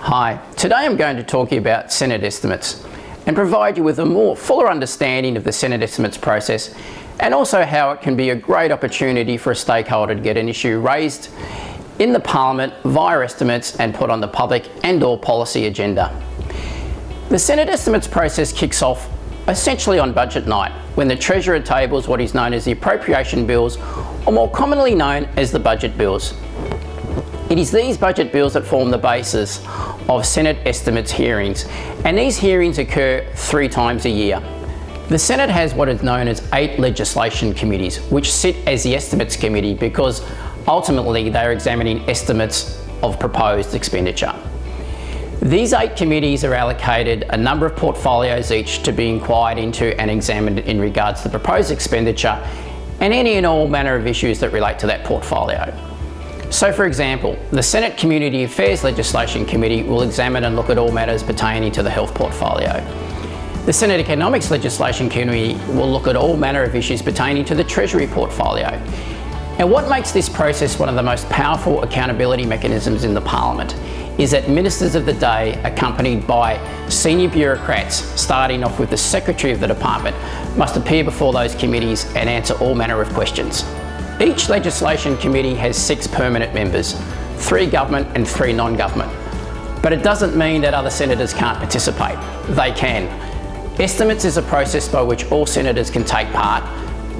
Hi, today I'm going to talk to you about Senate estimates and provide you with a fuller understanding of the Senate estimates process and also how it can be a great opportunity for a stakeholder to get an issue raised in the Parliament via estimates and put on the public and/or policy agenda. The Senate estimates process kicks off essentially on budget night, when the Treasurer tables what is known as the appropriation bills, or more commonly known as the budget bills. It is these budget bills that form the basis of Senate estimates hearings, and these hearings occur 3 times a year. The Senate has what is known as 8 legislation committees, which sit as the estimates committee because ultimately they are examining estimates of proposed expenditure. These 8 committees are allocated a number of portfolios each to be inquired into and examined in regards to the proposed expenditure and any and all manner of issues that relate to that portfolio. So for example, the Senate Community Affairs Legislation Committee will examine and look at all matters pertaining to the health portfolio. The Senate Economics Legislation Committee will look at all manner of issues pertaining to the Treasury portfolio. And what makes this process one of the most powerful accountability mechanisms in the Parliament is that Ministers of the Day, accompanied by senior bureaucrats, starting off with the Secretary of the Department, must appear before those committees and answer all manner of questions. Each legislation committee has 6 permanent members, 3 government and 3 non-government. But it doesn't mean that other senators can't participate. They can. Estimates is a process by which all senators can take part,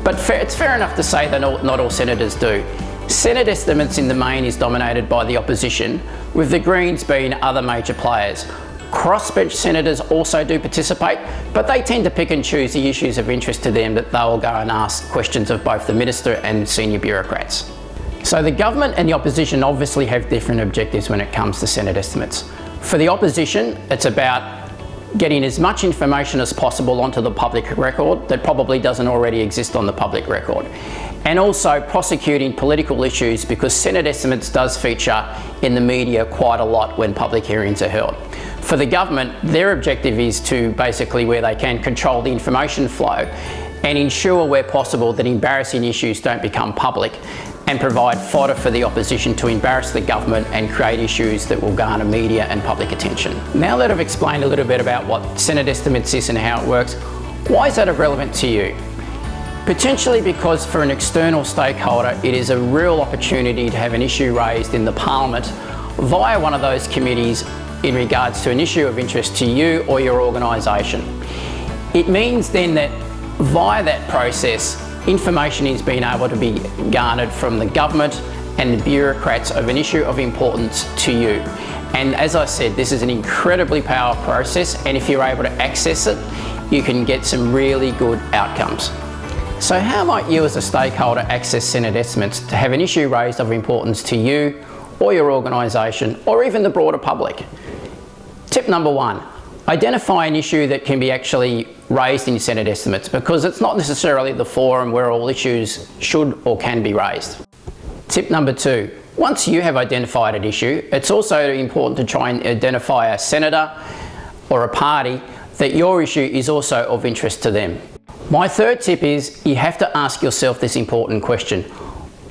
but it's fair enough to say that not all senators do. Senate estimates in the main is dominated by the opposition, with the Greens being other major players. Crossbench senators also do participate, but they tend to pick and choose the issues of interest to them that they will go and ask questions of both the minister and senior bureaucrats. So the government and the opposition obviously have different objectives when it comes to Senate estimates. For the opposition, it's about getting as much information as possible onto the public record that probably doesn't already exist on the public record. And also prosecuting political issues, because Senate estimates does feature in the media quite a lot when public hearings are held. For the government, their objective is to basically, where they can, control the information flow and ensure where possible that embarrassing issues don't become public, and provide fodder for the opposition to embarrass the government and create issues that will garner media and public attention. Now that I've explained a little bit about what Senate estimates is and how it works, why is that relevant to you? Potentially because for an external stakeholder, it is a real opportunity to have an issue raised in the Parliament via one of those committees in regards to an issue of interest to you or your organisation. It means then that via that process, information is being able to be garnered from the government and the bureaucrats of an issue of importance to you. And as I said, this is an incredibly powerful process, and if you're able to access it, you can get some really good outcomes. So how might you as a stakeholder access Senate estimates to have an issue raised of importance to you or your organisation or even the broader public? Tip number 1, identify an issue that can be actually raised in Senate estimates, because it's not necessarily the forum where all issues should or can be raised. Tip number 2, once you have identified an issue, it's also important to try and identify a senator or a party that your issue is also of interest to them. My third tip is you have to ask yourself this important question.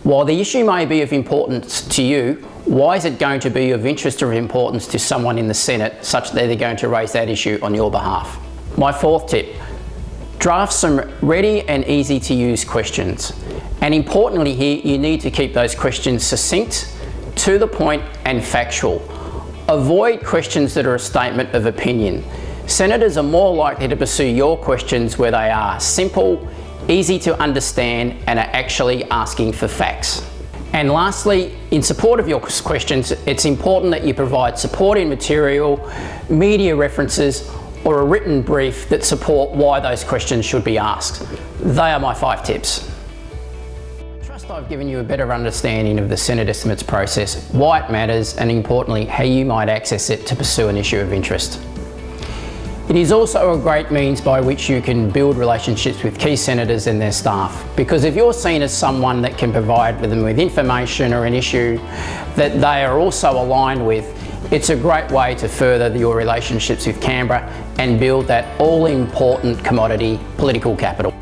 While the issue may be of importance to you, why is it going to be of interest or importance to someone in the Senate such that they're going to raise that issue on your behalf? My fourth tip, draft some ready and easy to use questions. And importantly here, you need to keep those questions succinct, to the point and factual. Avoid questions that are a statement of opinion. Senators are more likely to pursue your questions where they are simple, easy to understand, and are actually asking for facts. And lastly, in support of your questions, it's important that you provide supporting material, media references, or a written brief that support why those questions should be asked. They are my 5 tips. I trust I've given you a better understanding of the Senate estimates process, why it matters, and importantly, how you might access it to pursue an issue of interest. It is also a great means by which you can build relationships with key senators and their staff, because if you're seen as someone that can provide them with information or an issue that they are also aligned with, it's a great way to further your relationships with Canberra and build that all-important commodity, political capital.